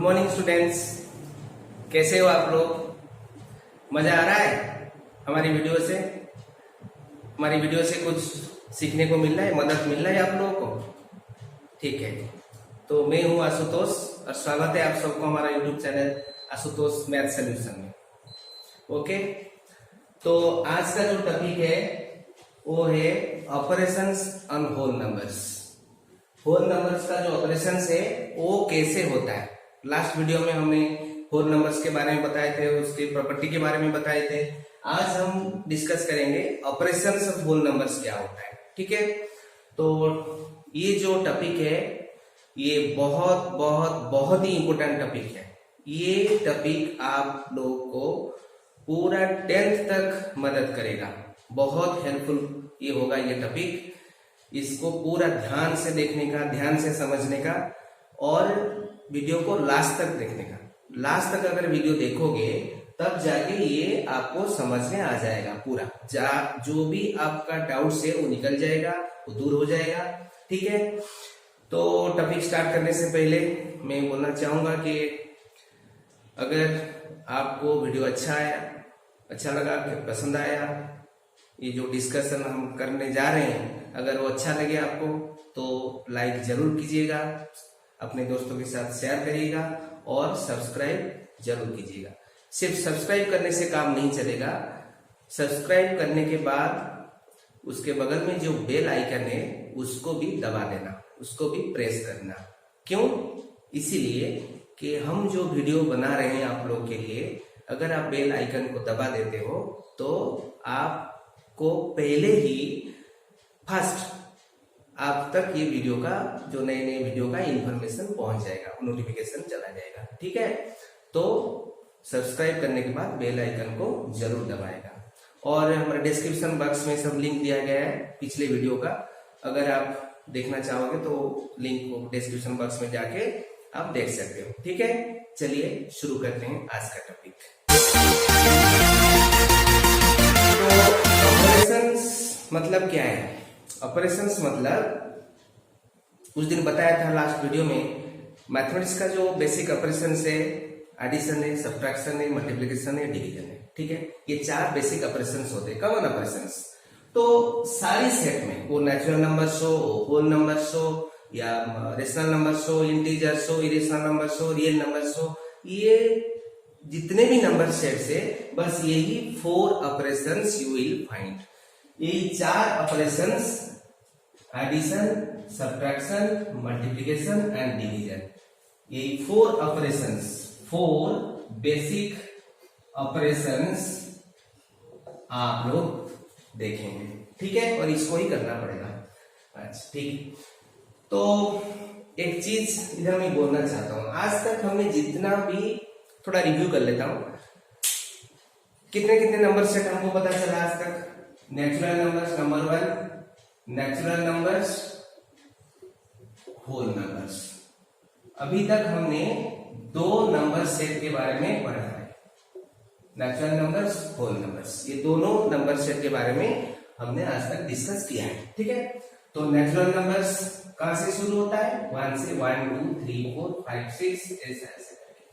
Morning students, कैसे हो आप लोग? मजा आ रहा है हमारी वीडियो से? हमारी वीडियो से कुछ सीखने को मिल रहा है, मदद मिल रहा है आप लोगों को? ठीक है, तो मैं हूं आशुतोष और स्वागत है आप सबको हमारा YouTube channel Ashutosh math solution में। ओके, तो आज का जो टॉपिक है वो है operations on whole numbers. Whole numbers का जो ऑपरेशंस है वो कैसे होता है। लास्ट वीडियो में हमने होल नंबर्स के बारे में बताए थे, उसकी प्रॉपर्टी के बारे में बताए थे। आज हम डिस्कस करेंगे ऑपरेशंस ऑफ होल नंबर्स क्या होता है। ठीक है, तो ये जो टॉपिक है ये बहुत बहुत बहुत ही इंपॉर्टेंट टॉपिक है। ये टॉपिक आप लोगों को पूरा 10th तक मदद करेगा, बहुत हेल्पफुल ये होगा ये टॉपिक। इसको पूरा ध्यान से देखने का, ध्यान से समझने का और वीडियो को लास्ट तक देखने का। लास्ट तक अगर वीडियो देखोगे तब जाके ये आपको समझ में आ जाएगा पूरा। जो भी आपका डाउट्स है वो निकल जाएगा, वो दूर हो जाएगा। ठीक है, तो टॉपिक स्टार्ट करने से पहले मैं बोलना चाहूंगा कि अगर आपको वीडियो अच्छा लगा, पसंद आया, ये जो डिस्कशन हम करने जा रहे हैं, अगर वो अच्छा लगे आपको तो लाइक जरूर कीजिएगा, अपने दोस्तों के साथ शेयर करिएगा और सब्सक्राइब जरूर कीजिएगा। सिर्फ सब्सक्राइब करने से काम नहीं चलेगा। सब्सक्राइब करने के बाद उसके बगल में जो बेल आइकन है उसको भी दबा देना, उसको भी प्रेस करना। क्यों? इसीलिए कि हम जो वीडियो बना रहे हैं आप लोग के लिए, अगर आप बेल आइकन को दबा देते हो तो आपको पहले ही फर्स्ट आप तक ये वीडियो का जो नए वीडियो का इंफॉर्मेशन पहुंच जाएगा, नोटिफिकेशन चला जाएगा। ठीक है, तो सब्सक्राइब करने के बाद बेल आइकन को जरूर दबाएगा। और हमारे डिस्क्रिप्शन बॉक्स में सब लिंक दिया गया है पिछले वीडियो का। अगर आप देखना चाहोगे तो लिंक को डिस्क्रिप्शन बॉक्स में जाके आप देख सकते हो। ठीक है, चलिए शुरू करते हैं आज का टॉपिक। तो ऑपरेशंस मतलब क्या है? ऑपरेशंस मतलब उस दिन बताया था लास्ट वीडियो में, मैथमेटिक्स का जो बेसिक ऑपरेशंस है, एडिशन है, सब्ट्रैक्शन है, मल्टीप्लिकेशन है, डिवीजन है। ठीक है, ये 4 बेसिक ऑपरेशंस होते हैं, कॉमन ऑपरेशंस। तो सारी सेट में, वो नेचुरल नंबर्स हो, होल नंबर्स हो, या रेशनल नंबर्स हो, इंटीजर्स हो, इरेशनल नंबर्स हो, रियल नंबर्स हो, ये जितने भी नंबर सेट्स है, बस यही 4 ऑपरेशंस यू विल फाइंड। ये 4 operations, addition, subtraction, multiplication and division, ये 4 ऑपरेशंस, 4 बेसिक ऑपरेशंस आप लोग देखेंगे। ठीक है, और इसको ही करना पड़ेगा। अच्छा, ठीक। तो एक चीज इधर मैं बोलना चाहता हूं, आज तक हमने जितना भी, थोड़ा रिव्यू कर लेता हूं, कितने कितने नंबर सेट हमको पता चला आज तक। Natural numbers number 1, natural numbers, whole numbers. अभी तक हमने 2 नंबर सेट के बारे में पढ़ा है, नेचुरल नंबर्स, होल नंबर्स। ये दोनों नंबर सेट के बारे में हमने आज तक डिस्कस किया है। ठीक है, तो नेचुरल नंबर्स कहां से शुरू होता है? 1 से 1 2 3 4 5 6 ऐसे ऐसे करके।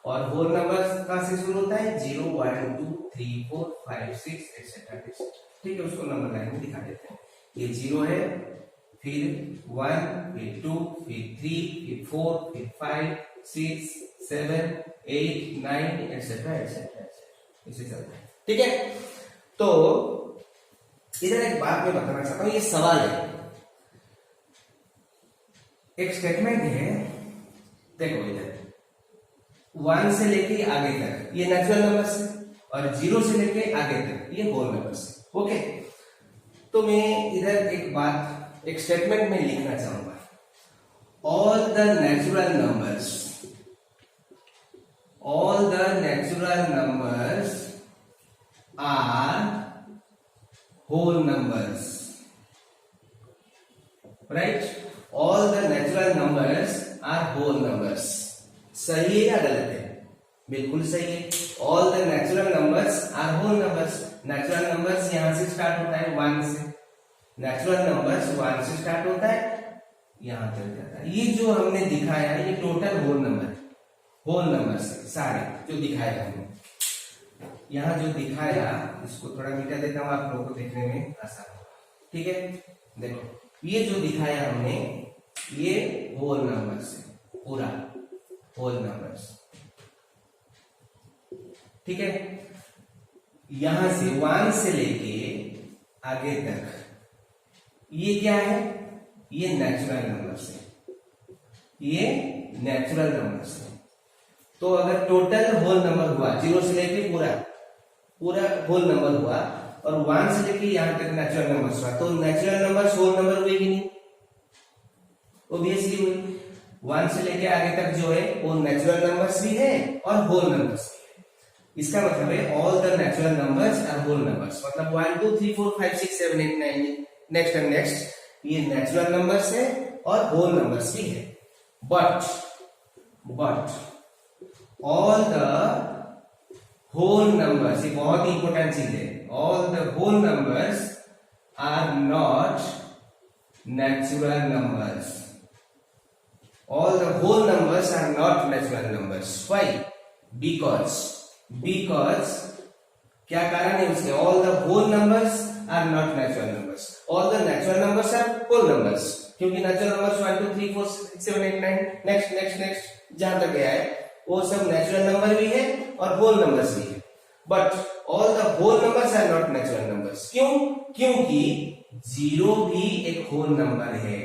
और होल नंबर्स कहां से शुरू होता है? 0 1 2 3 4 5 6 एक्सेट्रा। ठीक है, उसको नंबर लाइन में दिखा देते हैं। ये 0 है, फिर 1, फिर 2, फिर 3, फिर 4, फिर 5 6 7 8 9 एक्सेट्रा एक्सेट्रा इसे चलता है। ठीक है, तो इधर एक बात मैं बताना चाहता हूं, ये सवाल है, एक स्टेटमेंट है। देखो इधर 1 से लेके आगे तक ये नेचुरल नंबर्स है, और 0 से लेके आगे तक ये होल नंबर्स है। ओके, तो मैं इधर एक बात, एक स्टेटमेंट में लिखना चाहूंगा, all the natural numbers, all the natural numbers are whole numbers, right? all the natural numbers are whole numbers। सही है या गलत है? बिल्कुल सही है। all the natural numbers are whole numbers। Natural numbers यहां से स्टार्ट होता है 1 से, नेचुरल नंबर्स 1 से स्टार्ट होता है, यहां चल जाता है। ये जो हमने दिखाया है ये टोटल होल नंबर है। होल नंबर से सारे जो दिखाया हमने, यहाँ जो दिखाया इसको थोड़ा मिटा देता हूं, आप लोगों को देखने में आसान होगा। ठीक है, देखो ये जो दिखाया हमने ये होल नंबर से, पूरा होल नंबर्स। ठीक है, यहां से 1 से लेके आगे तक ये क्या है, ये नेचुरल नंबर्स है, ये नेचुरल नंबर्स है। तो अगर टोटल होल नंबर हुआ 0 से लेके पूरा होल नंबर हुआ और 1 से लेके यहां तक नेचुरल नंबर्स हुआ, तो नेचुरल नंबर्स होल नंबर हुए कि नहीं? ऑब्वियसली हुए। 1 से लेके आगे तक जो है वो नेचुरल नंबर्स भी है और होल नंबर्स भी है। इसका मतलब है all the natural numbers are whole numbers, मतलब 1 2 3 4 5 6 7 8 9 नेक्स्ट एंड नेक्स्ट ये नेचुरल नंबर्स है और होल नंबर्स भी है। But all the whole numbers, ये बहुत ही इंपॉर्टेंट चीज है, all the whole numbers are not natural numbers. All the whole numbers are not natural numbers. Why? Because क्या कारण है उसके? All the whole numbers are not natural numbers. All the natural numbers are whole numbers. क्योंकि natural numbers 1 2 3 4 6 7 8 9 next जहां तक गया है वो सब नेचुरल नंबर भी है और होल नंबर्स भी है। But all the whole numbers are not natural numbers. क्यों? क्योंकि 0 भी एक होल नंबर है।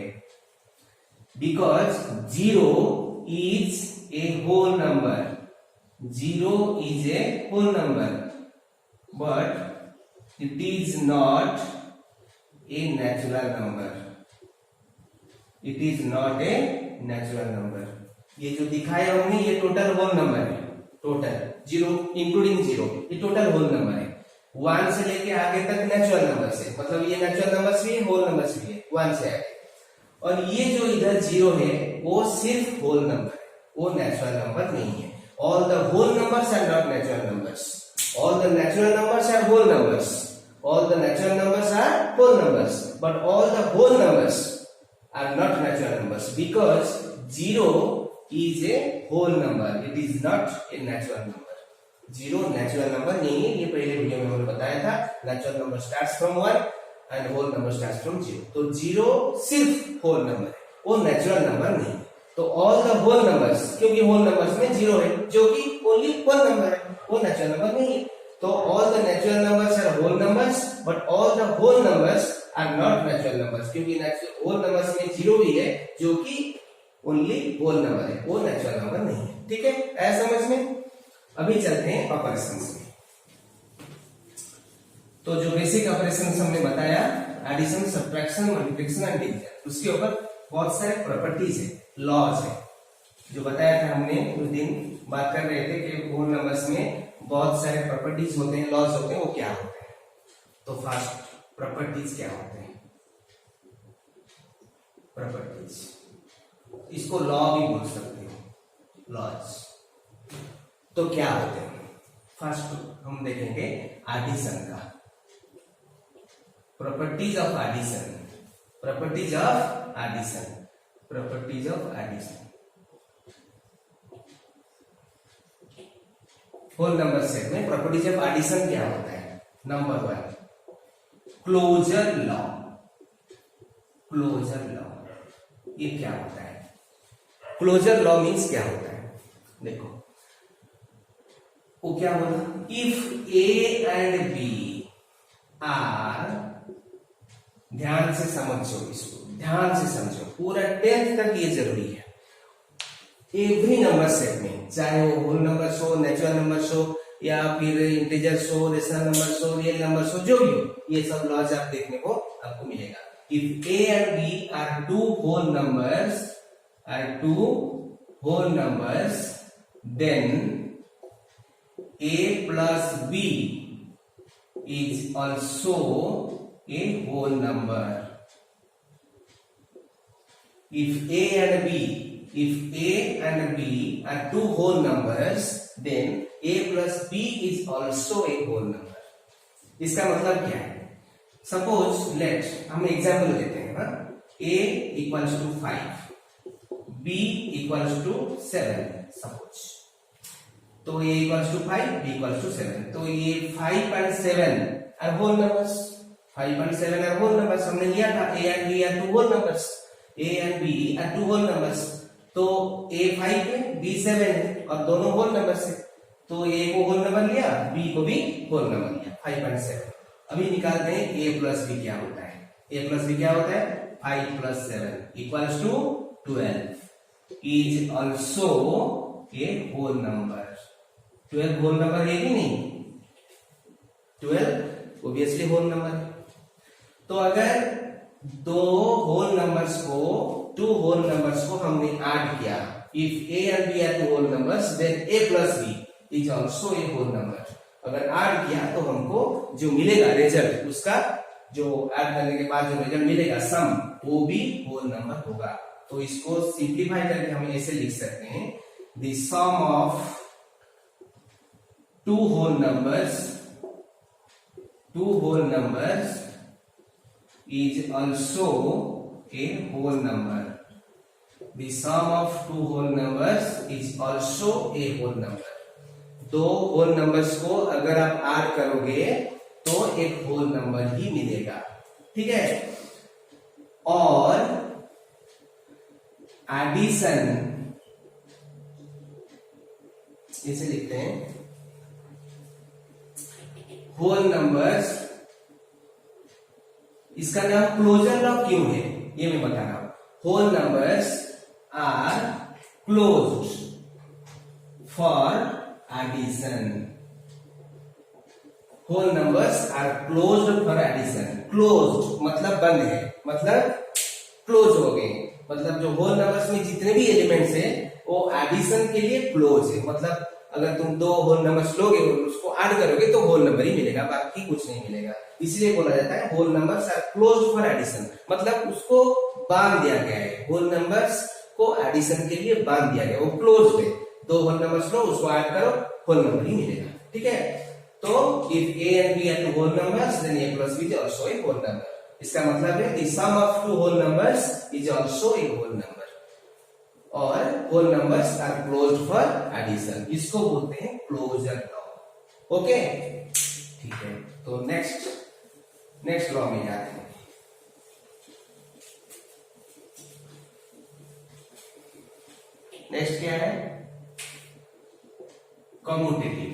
Because 0 is a whole number. 0 is a whole number, but it is not a natural number. It is not a natural number. ये जो दिखाया हमने ये टोटल होल नंबर है, टोटल 0 इंक्लूडिंग 0, ये टोटल होल नंबर है। 1 से लेके आगे तक नेचुरल नंबर से, मतलब ये नेचुरल नंबर्स भी है, होल नंबर्स भी है 1 से आगे। और ये जो इधर 0 है वो सिर्फ होल नंबर है, वो नेचुरल नंबर नहीं है। All the whole numbers are not natural numbers. All the natural numbers are whole numbers. All the natural numbers are whole numbers, but all the whole numbers are not natural numbers because 0 is a whole number. It is not a natural number. 0 natural number नहीं है, ये पहले video में मैंने बताया था। Natural number starts from 1 and whole number starts from 0। तो 0 सिर्फ होल नंबर है, वो नेचुरल नंबर नहीं है। तो ऑल द होल नंबर्स, क्योंकि होल नंबर्स में 0 है जो कि ओनली होल नंबर है, वो नेचुरल नंबर नहीं है। तो all the natural numbers are whole numbers, but all the whole numbers are not natural numbers, क्योंकि होल नंबर्स में 0 भी है जो कि ओनली होल नंबर है, वो नेचुरल नंबर नहीं है। ठीक है, ऐसा समझ में। अभी चलते हैं ऑपरेशंस में। तो जो बेसिक ऑपरेशंस हमने बताया, addition, subtraction, multiplication and division, उसके ऊपर बहुत सारे प्रॉपर्टीज है, लॉज है, जो बताया था हमने उस दिन। बात कर रहे थे कि होल नंबर्स में बहुत सारे प्रॉपर्टीज होते हैं, लॉज होते हैं, वो क्या होते हैं। तो फर्स्ट प्रॉपर्टीज क्या होते हैं? प्रॉपर्टीज, इसको लॉ भी बोल सकते हो, लॉज। तो क्या होते हैं? फर्स्ट हम देखेंगे एडिशन का, properties of addition, properties of addition, properties of addition. Whole number set में प्रॉपर्टीज ऑफ एडिशन क्या होता है? Number 1, closure law. Closure law ये क्या होता है? क्लोजर लॉ मीन्स क्या होता है? देखो वो क्या बोला, if A and B are, ध्यान से समझो इसको, ध्यान से समझो, पूरा 10th तक ये जरूरी है। एवरी नंबर सेट में, चाहे वो होल नंबर हो, नेचुरल नंबर हो, या फिर इंटीजर्स हो, रेशनल नंबर्स हो, रियल नंबर्स हो, जो भी हो, ये सब लॉज आप देखने को आपको मिलेगा। If A and B are two whole numbers, then a plus b is also a whole number. If a and b are two whole numbers, then a plus b is also a whole number. इसका मतलब क्या है? Suppose let हम example लेते हैं, हाँ? a equals to 5, b equals to 7 suppose, तो a equals to 5, b equals to 7, तो ये 5.7 are whole numbers, 5.7 are whole numbers हमने लिया था। a and b are two whole numbers, a and b are two whole numbers, तो a 5 है, b 7 है और दोनों होल नंबर्स है, तो a को होल नंबर लिया, b को भी होल नंबर लिया, 5.7। अभी निकालते हैं a प्लस b क्या होता है। a प्लस b क्या होता है, 5 plus 7 equals to 12 is also a whole number. 12 whole number है कि नहीं, 12 ऑब्वियसली होल नंबर है। तो अगर दो होल नंबर्स को, टू होल नंबर्स को हमने ऐड किया, if a and b are two whole numbers then a plus b is also a whole number। अगर ऐड किया तो हमको जो मिलेगा रिजल्ट, उसका जो ऐड करने के बाद जो रिजल्ट मिलेगा सम, वो भी होल नंबर होगा। तो इसको सिंप्लीफाई करके हम ऐसे लिख सकते हैं, the sum of two whole numbers is also a whole number। The sum of two whole numbers is also a whole number। दो होल नंबर्स को अगर आप ऐड करोगे तो एक होल नंबर ही मिलेगा, ठीक है। और एडिशन इसे लिखते हैं, होल नंबर्स, इसका नाम क्लोजर लॉ क्यों है ये मैं बता रहा हूं। Whole numbers are closed for addition. Whole numbers are closed for addition. Closed मतलब बंद है, मतलब क्लोज हो गए, मतलब जो होल नंबर्स में जितने भी एलिमेंट्स है वो एडिशन के लिए क्लोज है। मतलब अगर तुम दो होल नंबर्स लोगे और उसको ऐड करोगे तो होल नंबर ही मिलेगा, बाकी कुछ नहीं मिलेगा। इसलिए बोला जाता है whole numbers are closed for addition, मतलब उसको बांध दिया गया है, होल नंबर्स को एडिशन के लिए बांध दिया गया, वो क्लोज्ड है। दो होल नंबर्स लो, उसको ऐड करो, होल नंबर ही मिलेगा, ठीक है। तो if a and b are two whole numbers then a plus b is also a whole number। इसका मतलब है the sum of two whole numbers is also a whole number। और whole numbers are closed for addition, इसको बोलते हैं closure law. Okay, ठीक है। तो नेक्स्ट लॉ में जाते हैं। नेक्स्ट क्या है, कम्यूटेटिव।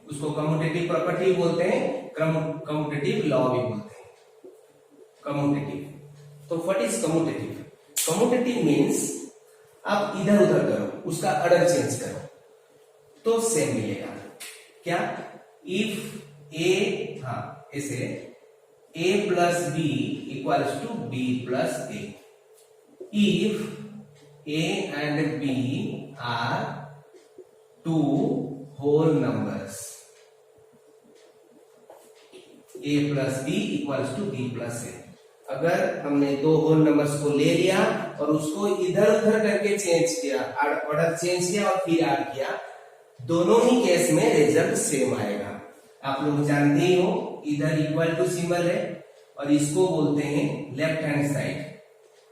उसको कम्यूटेटिव प्रॉपर्टी बोलते हैं, कम्यूटेटिव लॉ भी बोलते हैं। कम्यूटेटिव, तो what is commutative? Commutative means आप इधर उधर करो, उसका ऑर्डर चेंज करो तो सेम मिलेगा। क्या? इफ ए, ऐसे a plus B equals to B plus A. If a and b are two whole numbers, a plus B equals to B plus A. अगर हमने दो होल नंबर्स को ले लिया और उसको इधर उधर करके चेंज किया, ऑर्डर चेंज किया और फिर ऐड किया, दोनों ही केस में रिजल्ट सेम आएगा। आप लोग जानते ही हो, इधर इक्वल टू सिंबल है और इसको बोलते हैं लेफ्ट हैंड साइड।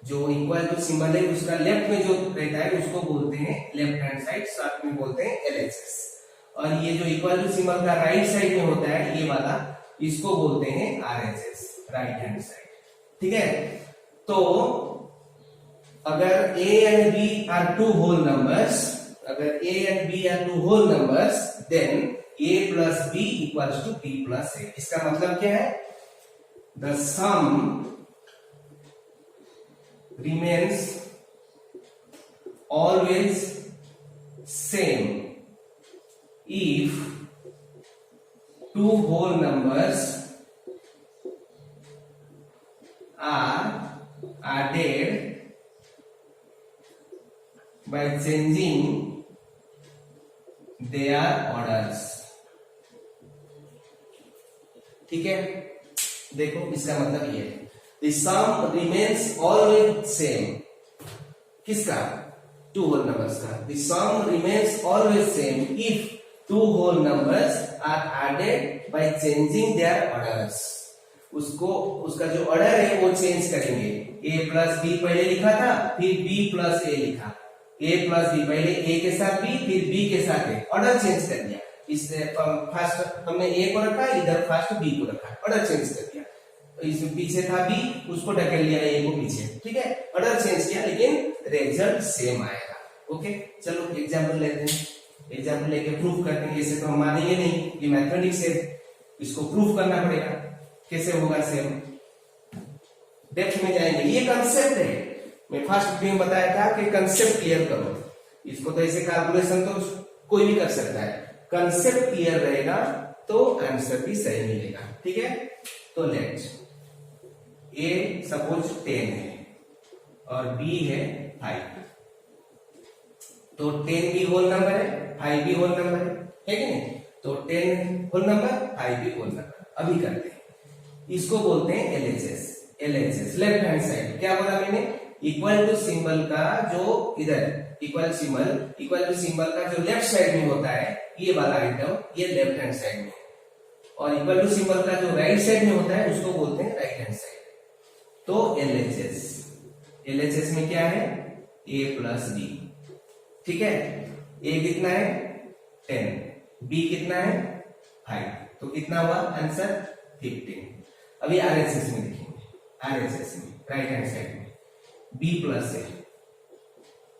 जो इक्वल टू सिंबल है उसका लेफ्ट में जो रहता है उसको बोलते हैं लेफ्ट हैंड साइड, साथ में बोलते हैं LHS। और ये जो इक्वल टू सिंबल का राइट साइड में होता है ये वाला, इसको बोलते हैं RHS, राइट हैंड साइड, ठीक है। तो अगर a and b are two whole numbers, अगर a and b are two whole numbers, then a plus b equals to b plus a। इसका मतलब क्या है? The sum remains always same if two whole numbers are added by changing their orders। ठीक है, देखो इसका मतलब ये है, the sum remains always same। किसका? two whole numbers का। the sum remains always same if two whole numbers are added by changing their orders। उसका जो ऑर्डर है वो चेंज करेंगे। a प्लस बी पहले लिखा था, फिर b प्लस a लिखा, ए प्लस बी, पहले ए के साथ बी फिर बी के साथ ए, ऑर्डर चेंज कर दिया। इससे फर्स्ट हमने ए को रखा, इधर फर्स्ट बी को रखा, ऑर्डर चेंज कर दिया। इस पीछे था बी, उसको ढकेल लिया ए को पीछे, ठीक है, ऑर्डर चेंज किया लेकिन रिजल्ट सेम आएगा। ओके, चलो एग्जांपल लेते हैं, एग्जांपल लेके प्रूफ करते हैं। ऐसे तो हम मानेंगे नहीं, ये मैथमेटिक्स है, इसको प्रूफ करना पड़ेगा। कैसे होगा सेम, डेप्थ में जाएंगे। ये कंसेप्ट है, मैं फर्स्ट वीडियो में बताया था कि कंसेप्ट क्लियर करो। इसको तो ऐसे कैलकुलेशन तो कोई भी कर सकता है, कंसेप्ट क्लियर रहेगा तो आंसर भी सही मिलेगा। ठीक है, तो लेट ए सपोज 10 है और बी है 5, तो 10 भी होल नंबर है, 5 भी होल नंबर है कि नहीं? तो 10 होल नंबर, 5 भी होल नंबर। अभी करते हैं, इसको बोलते हैं LHS. LHS left hand side, क्या बोला मैंने, इक्वल टू सिंबल का जो इधर इक्वल टू सिंबल का जो लेफ्ट साइड में होता है, ये वाला आइटम ये लेफ्ट हैंड साइड में, और इक्वल टू सिंबल का जो राइट साइड में होता है उसको बोलते हैं राइट हैंड साइड। तो एलएचएस, एलएचएस में क्या है, ए प्लस बी। ठीक है, ए कितना है 10, बी कितना है 5, तो कितना हुआ आंसर 15। अभी आरएचएस में देखेंगे, आरएचएस में राइट हैंड साइड में बी प्लस है,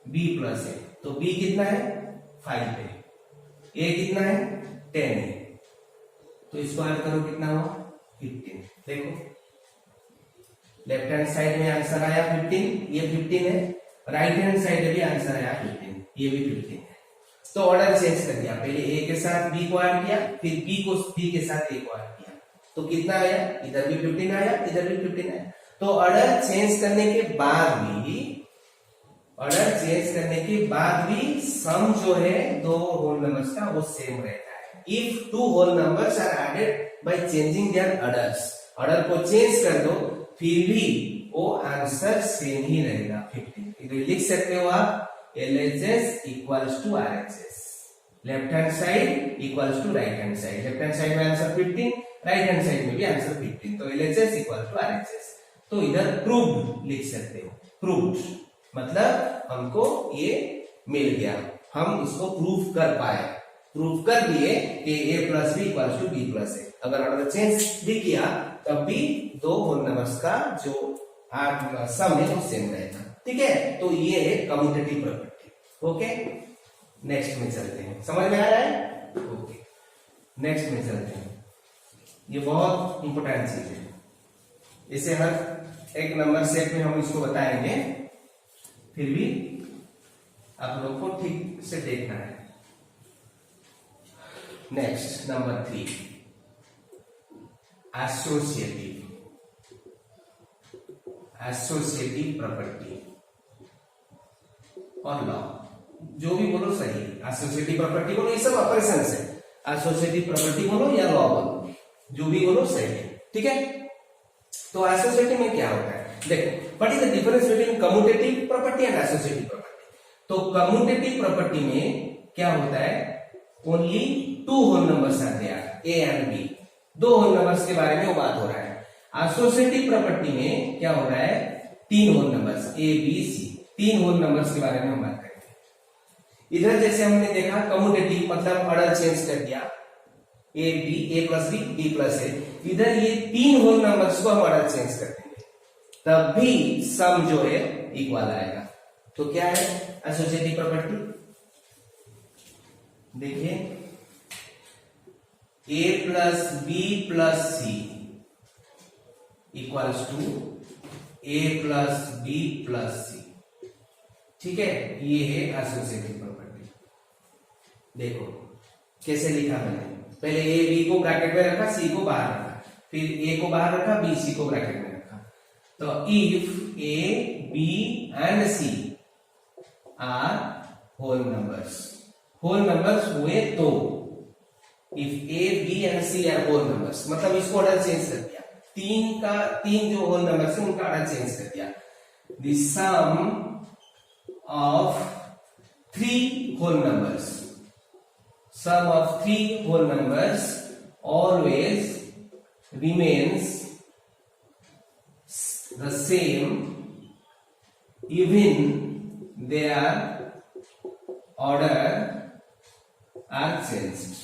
बी प्लस है, तो बी कितना है 5 है, ए कितना है 10 है, तो इसको ऐड करो कितना हुआ 15। देखो लेफ्ट हैंड साइड में आंसर आया 15, ये 15 है, राइट हैंड साइड में भी आंसर आया 15, ये भी 15 है। तो ऑर्डर चेंज कर दिया, पहले ए के साथ बी को ऐड किया, फिर बी के साथ ए को ऐड किया, तो कितना आया, इधर भी 15 आया, इधर भी 15 आया। तो ऑर्डर चेंज करने के बाद भी सम जो है दो होल नंबर्स का वो सेम रहता है। If two whole numbers are added by changing their orders, order को चेंज कर दो फिर भी वो आंसर सेम ही रहेगा 15। तो लिख सकते हो आप LHS equals to RHS, left hand side equals to right hand side. Left hand side में आंसर 15, राइट हैंड साइड में भी आंसर 15, तो LHS इक्वल टू RHS। तो इधर प्रूव्ड लिख सकते हो, प्रूव्ड मतलब हमको ये मिल गया, हम इसको प्रूफ कर पाए, प्रूफ कर दिए कि a plus B equals to B plus A. अगर ऑर्डर चेंज भी किया तब भी दो होल नंबर्स का जो सम है वो सेम रहेगा। ठीक है, तो ये है कम्यूटेटिव प्रॉपर्टी। ओके, नेक्स्ट में चलते हैं, समझ में आ रहा है? ओके, नेक्स्ट में चलते हैं, ये बहुत इंपॉर्टेंट चीज है, इसे हर एक नंबर सेट में हम इसको बताएंगे, फिर भी आप लोग को ठीक से देखना है। नेक्स्ट नंबर 3, एसोसिएटिव प्रॉपर्टी और लॉ, जो भी बोलो सही। एसोसिएटिव प्रॉपर्टी बोलो, ये सब ऑपरेशन है, एसोसिएटिव प्रॉपर्टी बोलो या लॉ बोलो, जो भी बोलो सही है। ठीक है, तो एसोसिएटिव में क्या होता है, देखो what is the difference between commutative property and associative property. तो कम्यूटेटिव प्रॉपर्टी में क्या होता है, only 2 whole numbers are there, A and B, 2 whole numbers के बारे में वो बात हो रहा है। एसोसिएटिव प्रॉपर्टी में क्या हो रहा है, 3 whole numbers A B C, 3 whole numbers के बारे में हम बात करेंगे। इधर जैसे हमने देखा कम्यूटेटिव मतलब ऑर्डर चेंज कर दिया, ए प्लस बी प्लस ए, इधर ये 3 होल नंबर्स को हम ऑर्डर चेंज कर देंगे तब भी सम जो है इक्वल आएगा। तो क्या है एसोसिएटिव प्रॉपर्टी, देखिए A plus B plus C equals to A plus B plus C. ठीक है, ये है एसोसिएटिव प्रॉपर्टी। देखो कैसे लिखा मैंने, पहले ए बी को ब्रैकेट में रखा, सी को बाहर रखा, फिर ए को बाहर रखा, बी सी को ब्रैकेट में रखा। तो if A B and C are whole numbers हुए तो, if A B and C are whole numbers मतलब इसको ऑर्डर चेंज कर दिया, 3 जो होल नंबर्स है उनका ऑर्डर चेंज कर दिया। The sum of 3 whole numbers, sum of 3 whole numbers always remains the same even they are order are changed.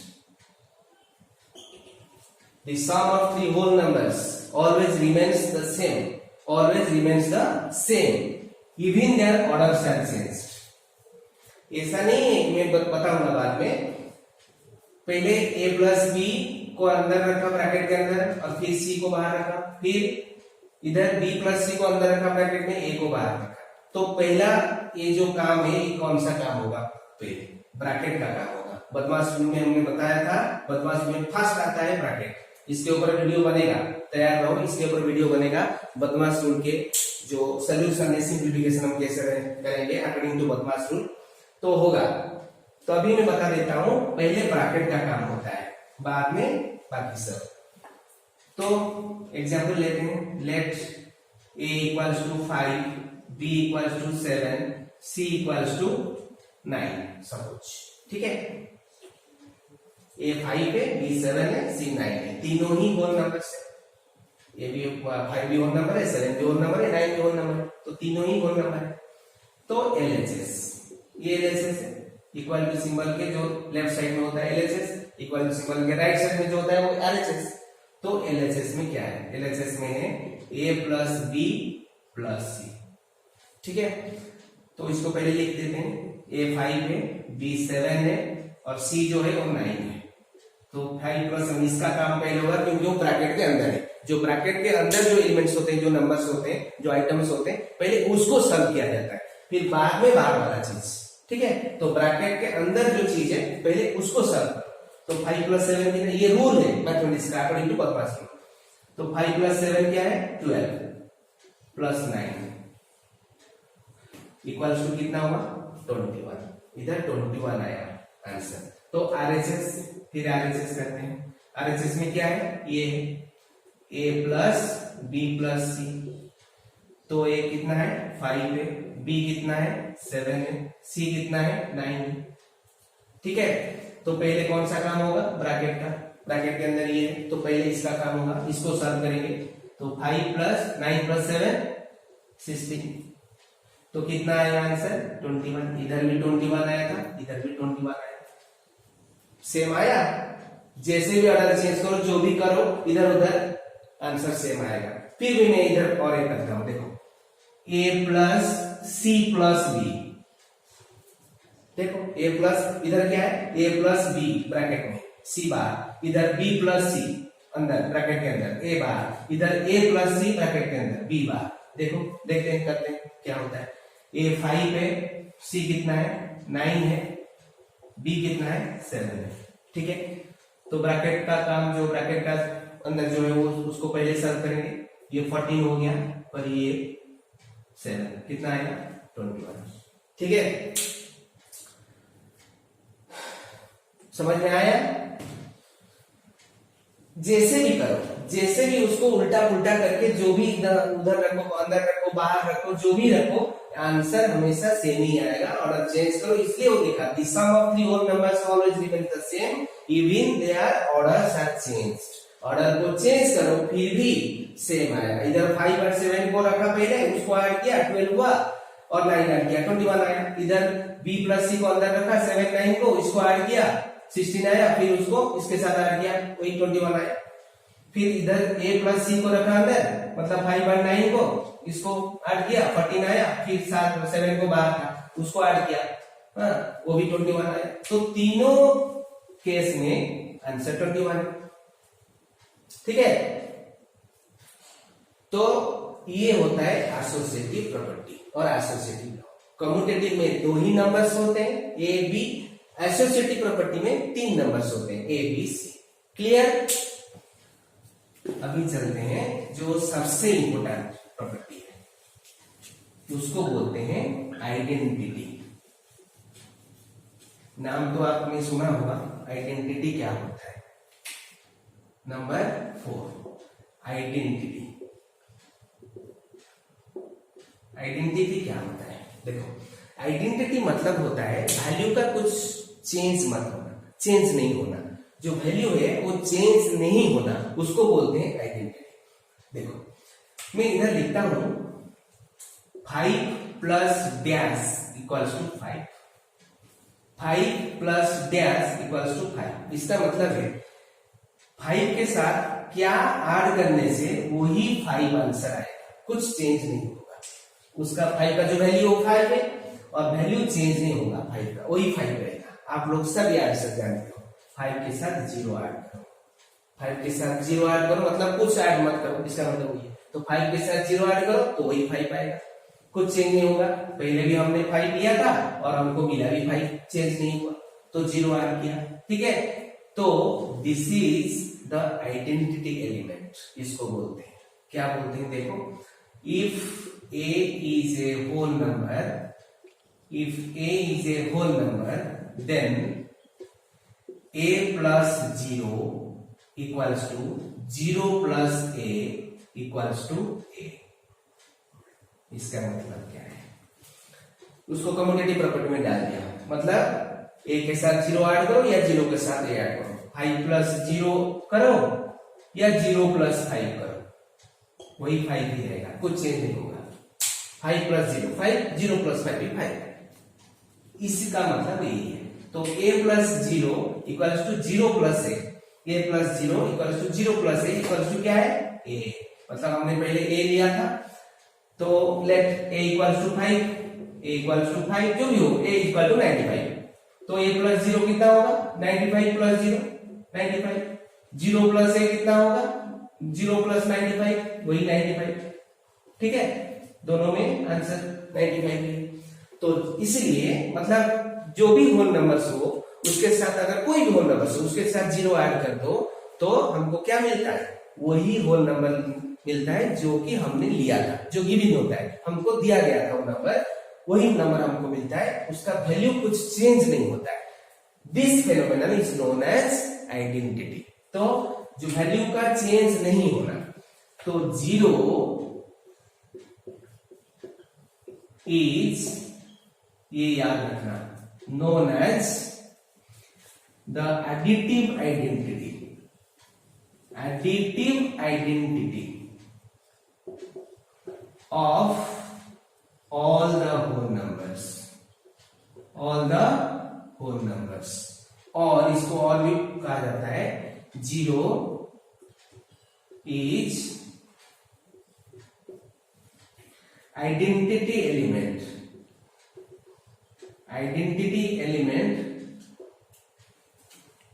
The sum of three whole numbers always remains the same. Always remains the same. Even their orders are changed. ऐसा नहीं है कि मैं बताऊंगा बाद में. पहले a plus B को अंदर रखा ब्रैकेट के अंदर और फिर c को बाहर रखा, फिर इधर b प्लस c को अंदर रखा ब्रैकेट में, a को बाहर रखा. तो पहला ये जो काम है ये कौन सा काम होगा? पहले ब्रैकेट का काम होगा. बदमाश में हमने बताया था, बदमाश में फर्स्ट आता है ब्रैकेट. इसके ऊपर वीडियो बनेगा, तैयार रहो. इसके ऊपर वीडियो बनेगा बदमाश रूल के जो सोल्यूशन है, सिंप्लीफिकेशन हम कैसे करेंगे अकॉर्डिंग टू बदमाश रूल तो होगा. तो अभी मैं बता देता हूं, पहले ब्रैकेट का काम होता है, बाद में बाकी सब. तो एग्जांपल लेते हैं. Let a equals to 5, b equals to 7, c equals to 9 suppose. ठीक है, a 5 है, b 7 है, c 9 है. तीनों ही होल नंबर है. ये भी 5 भी होल नंबर है, 7 भी होल नंबर है, 9 भी होल नंबर है. तो तीनों ही होल नंबर है. तो LHS, ये LHS है. इक्वल टू सिंबल के जो लेफ्ट साइड में होता है LHS, इक्वल टू सिंबल के राइट साइड में जो होता है वो RHS. तो LHS में क्या है? LHS में है a plus b plus c. ठीक है, तो इसको पहले लिख देते हैं. a 5 है, b 7 है और c जो है वो 9 है. तो 5 प्लस इसका काम पहले होगा क्योंकि वो ब्रैकेट के अंदर है. जो ब्रैकेट के अंदर जो एलिमेंट्स होते हैं, जो नंबर्स होते हैं, जो आइटम्स होते हैं, पहले उसको सॉल्व किया जाता है, फिर बाद में बाहर वाला चीज. ठीक है, तो ब्रैकेट के अंदर जो चीज है पहले उसको सॉल्व करो. तो 5 प्लस 7 कितना? ये रूल है मैथमेटिक्स का अकॉर्डिंग टू बदमाश रूल. तो 5 प्लस 7 क्या है? 12 प्लस 9 इक्वल्स टू कितना हुआ? 21. इधर 21 आया आंसर. तो RHS, फिर RHS करते हैं. RHS में क्या है? ये a plus b plus c. तो a कितना है? 5 है, b कितना है? 7 है, c कितना है? 9 है. ठीक है, तो पहले कौन सा काम होगा? ब्रैकेट का. ब्रैकेट के अंदर ये है तो पहले इसका काम होगा, इसको सॉल्व करेंगे. तो 5 प्लस 9 प्लस 7 16. तो कितना आएगा आंसर? 21. इधर भी 21 आया था, इधर भी 21 आया. सेम आया. जैसे भी ऑर्डर चेंज करो, जो भी करो, इधर उधर आंसर सेम आएगा. फिर भी मैं इधर और एक करता हूं. देखो a plus c plus b. देखो a प्लस, इधर क्या है? a प्लस b ब्रैकेट में, c बार. इधर b प्लस c अंदर ब्रैकेट के अंदर, a बार. इधर a प्लस c ब्रैकेट के अंदर, b बार. देखो देखते हैं, करते हैं क्या होता है. a 5 है, c कितना है? 9 है, b कितना है? 7 है. ठीक है, तो ब्रैकेट का काम, जो ब्रैकेट का अंदर जो है वो उसको पहले सॉल्व करेंगे. ये 14 हो गया और ये 7 कितना आएगा? 21. ठीक है, समझ में आया? जैसे भी करो, जैसे भी उसको उल्टा पुल्टा करके, जो भी इधर उधर रखो, अंदर रखो, बाहर रखो, जो भी रखो, आंसर हमेशा सेम ही आएगा. ऑर्डर चेंज करो, इसलिए वो लिखा the sum of three whole numbers always remain the same even their orders are changed. Order को चेंज करो फिर भी सेम आएगा. इधर 5 और 7 को रखा पहले, उसको ऐड किया 12 हुआ और 9 ऐड किया 21 आया. इधर b प्लस c को अंदर रखा 7 9 को, इसको ऐड किया 16 आया, फिर उसको इसके साथ ऐड किया वही 21 आया. फिर इधर a प्लस c को रखा अंदर, मतलब 5 और 9 को, इसको ऐड किया 14 आया, फिर 7 को बाहर था, उसको ऐड किया, हाँ वो भी 21 आया. तो तीनों केस में आंसर 21. ठीक है, तो ये होता है एसोसिएटिव प्रॉपर्टी और एसोसिएटिव लॉ. कम्यूटेटिव में 2 ही नंबर्स होते हैं a b. एसोसिएटिव प्रॉपर्टी में 3 नंबर्स होते हैं a b c. क्लियर? अभी चलते हैं जो सबसे इंपॉर्टेंट प्रॉपर्टी है, उसको बोलते हैं आइडेंटिटी. नाम तो आपने सुना होगा, आइडेंटिटी क्या होता है? Number 4 identity. आइडेंटिटी क्या होता है? देखो, आइडेंटिटी मतलब होता है वैल्यू का कुछ चेंज मत होना, चेंज नहीं होना. जो वैल्यू है वो चेंज नहीं होना, उसको बोलते हैं आइडेंटिटी. देखो मैं इधर लिखता हूं 5 plus dash equals to 5. 5 plus dash equals to 5। इसका मतलब है 5 के साथ क्या ऐड करने से वही 5 आंसर आएगा, कुछ चेंज नहीं होगा। उसका 5 का जो वैल्यू वो 5 है और वैल्यू चेंज नहीं होगा 5 का, वही 5 रहेगा। आप लोग सब ये आंसर जानते हो। 5 के साथ 0 ऐड करो, 5 के साथ 0 ऐड करो, मतलब कुछ ऐड मत करो, इसका मतलब वही है। तो 5 के साथ 0 ऐड करो तो वही 5 आएगा, कुछ चेंज नहीं होगा। पहले भी हमने 5 लिया था और हमको मिला भी 5, चेंज नहीं हुआ, तो 0 ऐड किया। ठीक है, तो this is the identity element, इसको बोलते हैं। क्या बोलते हैं देखो, if A is a whole number, if A is a whole number then a plus 0 equals to 0 plus a equals to a। इसका मतलब क्या है, उसको कम्यूटेटिव प्रॉपर्टी में डाल दिया, मतलब a के साथ 0 ऐड करो या 0 के साथ a ऐड करो, 5 प्लस 0 करो या 0 प्लस 5 करो, वही 5 ही रहेगा, कुछ चेंज नहीं होगा। 5 प्लस 0 5, 0 प्लस 5 भी 5। इसका मतलब यही है। तो a plus 0 equals to 0 plus a, a plus 0 equals to 0 plus a equals to क्या है a। मतलब हमने पहले a लिया था, तो let a equals to 5, a equals to 5 जो भी हो, a इक्वल टू 95। तो a प्लस 0 कितना होगा, 95 प्लस 0 95, 0 प्लस a कितना होगा, 0 प्लस 95 वही 95। ठीक है, दोनों में आंसर 95 है। तो इसलिए मतलब जो भी होल नंबर्स हो उसके साथ, अगर कोई भी होल नंबर्स हो उसके साथ 0 ऐड कर दो तो हमको क्या मिलता है, वही होल नंबर मिलता है जो कि हमने लिया था, जो गिवन होता है, हमको दिया गया था वो नंबर, वही नंबर हमको मिलता है, उसका वैल्यू कुछ चेंज नहीं होता है। This phenomenon is known as identity. तो जो वैल्यू का चेंज नहीं होना, तो 0 इज, ये याद रखना, known as the additive identity, additive identity of all the whole numbers, all the whole numbers। और इसको और भी कहा जाता है, 0 is identity element, identity element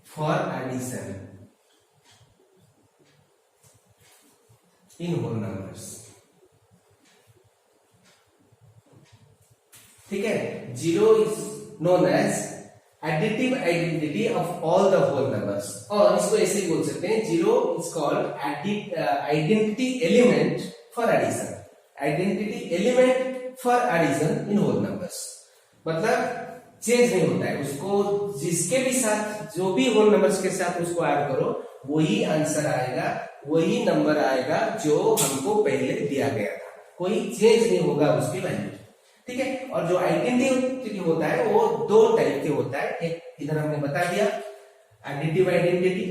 for addition in whole numbers। ठीक है, 0 is known as additive identity of all the whole numbers। और इसको ऐसे ही बोल सकते हैं, 0 is called identity element for addition, identity element for addition in whole numbers। मतलब change नहीं होता है, उसको जिसके भी साथ, जो भी होल नंबर्स के साथ उसको ऐड करो वही आंसर आएगा, वही नंबर आएगा जो हमको पहले दिया गया था, कोई चेंज नहीं होगा उसकी वैल्यू। ठीक है, और जो आइडेंटिटी होता है वो 2 टाइप के होता है, एक इधर हमने बता दिया एडिटिव आइडेंटिटी,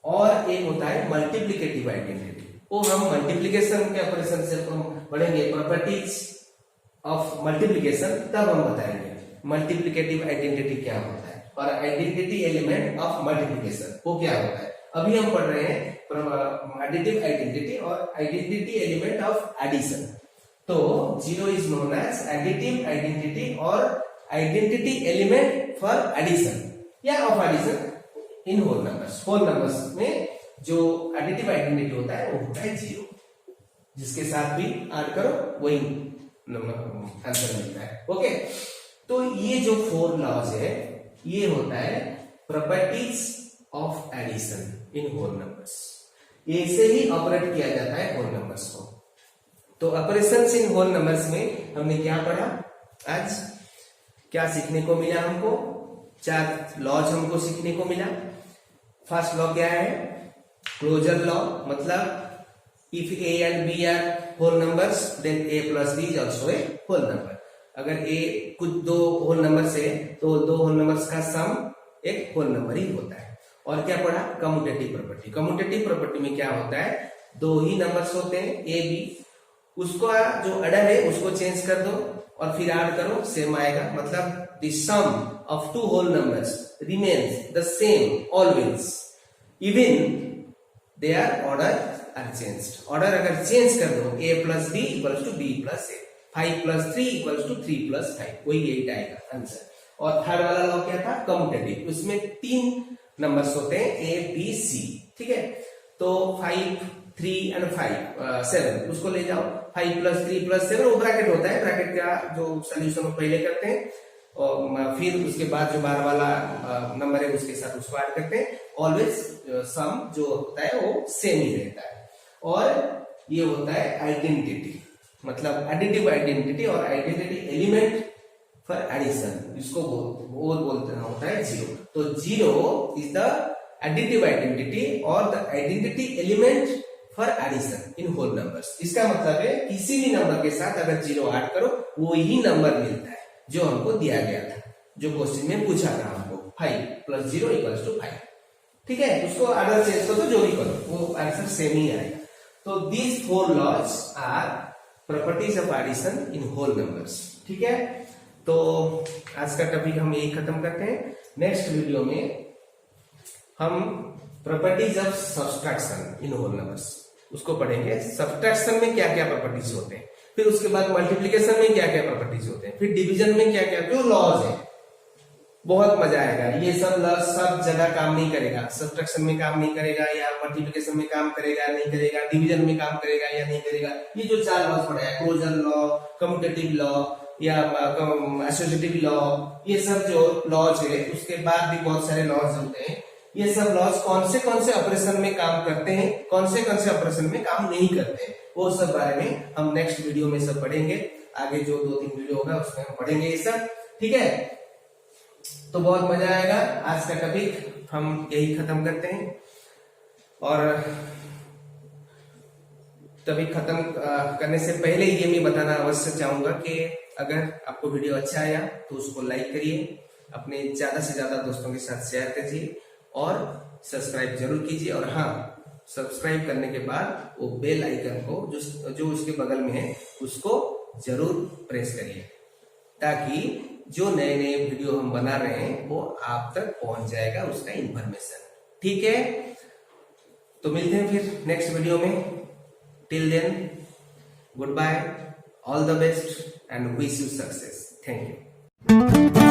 और एक होता है मल्टीप्लिकेटिव आइडेंटिटी। वो हम मल्टीप्लिकेशन के ऑपरेशन से हम पढ़ेंगे, प्रॉपर्टीज ऑफ मल्टीप्लिकेशन, तब हम बताएंगे मल्टीप्लिकेटिव आइडेंटिटी क्या होता है और आइडेंटिटी एलिमेंट ऑफ मल्टीप्लिकेशन वो क्या होता है। अभी हम पढ़ रहे हैं एडिटिव आइडेंटिटी और आइडेंटिटी एलिमेंट ऑफ एडिशन। तो 0 is known as additive identity और आइडेंटिटी एलिमेंट फॉर एडिशन या of addition in whole numbers. Whole numbers में जो एडिटिव आइडेंटिटी होता है वो होता है 0, जिसके साथ भी ऐड करो वही आंसर मिलता है। ओके, तो ये जो 4 लॉज है ये होता है properties of addition in whole numbers. ऐसे ही ऑपरेट किया जाता है होल नंबर्स को। तो ऑपरेशंस इन होल नंबर्स में हमने क्या पढ़ा, आज क्या सीखने को मिला हमको, 4 लॉज हमको सीखने को मिला। फर्स्ट लॉ क्या है, क्लोजर लॉ, मतलब if a and b are whole numbers then a plus b is also a whole number। अगर a कुछ 2 होल नंबर से तो 2 होल नंबर्स का सम एक होल नंबर ही होता है। और क्या पढ़ा, कम्यूटेटिव प्रॉपर्टी। कम्यूटेटिव प्रॉपर्टी में क्या होता है, 2 ही नंबर्स होते हैं a b, उसको जो अडर है उसको चेंज कर दो, और फिर ऐड करो सेम आएगा, मतलब the sum of two whole numbers remains the same always even their order are changed. Order अगर चेंज कर दो a plus B equals to B plus A, 5 plus 3 equals to 3 plus 5, वही 8 आएगा answer. और third वाला law क्या था, commutative, उसमें 3 नंबर्स होते हैं ए बी सी, ठीक है। तो 5 3 एंड 5 7 उसको ले जाओ, 5 प्लस 3 प्लस 7 वो ब्रैकेट होता है, ब्रैकेट का जो सोल्यूशन वो पहले करते हैं और फिर उसके बाद जो बार वाला नंबर है उसके साथ उसको ऐड करते हैं। ऑलवेज सम जो होता है वो सेम ही रहता है। और ये होता है आइडेंटिटी, मतलब एडिटिव आइडेंटिटी और आइडेंटिटी एलिमेंट फॉर एडिशन, इसको बोलते होता है जीरो। तो zero is the additive identity और the identity element for addition in whole numbers. इसका मतलब है किसी भी नंबर के साथ अगर जीरो ऐड करो वो ही नंबर मिलता है जो हमको दिया गया था, जो क्वेश्चन में पूछा था हमको, 5 प्लस 0 इक्वल्स टू 5, ठीक है। उसको ऑर्डर चेंज करो, जो भी करो वो आंसर सेम ही आएगा। तो these 4 laws are properties of addition in whole numbers, ठीक है। तो आज का टॉपिक हम यही खत्म करते हैं। नेक्स्ट वीडियो में हम properties of subtraction in whole numbers उसको पढ़ेंगे। सब्सट्रैक्शन में क्या क्या प्रॉपर्टीज होते हैं, फिर उसके बाद मल्टीप्लिकेशन में क्या क्या प्रॉपर्टीज होते हैं, फिर डिवीजन में क्या क्या जो लॉज है, बहुत मजा आएगा। ये सब लॉज सब जगह काम नहीं करेगा, सब्सट्रैक्शन में काम नहीं करेगा या मल्टीप्लिकेशन में काम करेगा नहीं करेगा, डिवीजन में काम करेगा या नहीं करेगा। ये जो 4 लॉज पढ़े हैं, क्लोजर लॉ, कम्यूटेटिव लॉ या एसोसिएटिव लॉ, ये सब जो लॉज है, उसके बाद भी बहुत सारे लॉज होते हैं। ये सब लॉज कौन से ऑपरेशन में काम करते हैं, कौन से ऑपरेशन में काम नहीं करते हैं, वो सब बारे में हम नेक्स्ट वीडियो में सब पढ़ेंगे। आगे जो 2-3 वीडियो होगा उसमें हम पढ़ेंगे ये सब, ठीक है। तो बहुत मजा आएगा। आज का टॉपिक हम यही खत्म करते हैं और टॉपिक खत्म करने से पहले ये मैं बताना अवश्य चाहूंगा कि अगर आपको वीडियो अच्छा आया तो उसको लाइक करिए, अपने ज्यादा से ज्यादा दोस्तों के साथ शेयर कीजिए और सब्सक्राइब जरूर कीजिए। और हाँ, सब्सक्राइब करने के बाद वो बेल आइकन को जो उसके बगल में है उसको जरूर प्रेस करिए, ताकि जो नए नए वीडियो हम बना रहे हैं वो आप तक पहुंच जाएगा उसका इंफॉर्मेशन, ठीक है। तो मिलते हैं फिर नेक्स्ट वीडियो में। Till then, goodbye, all the best and wish you success. Thank you.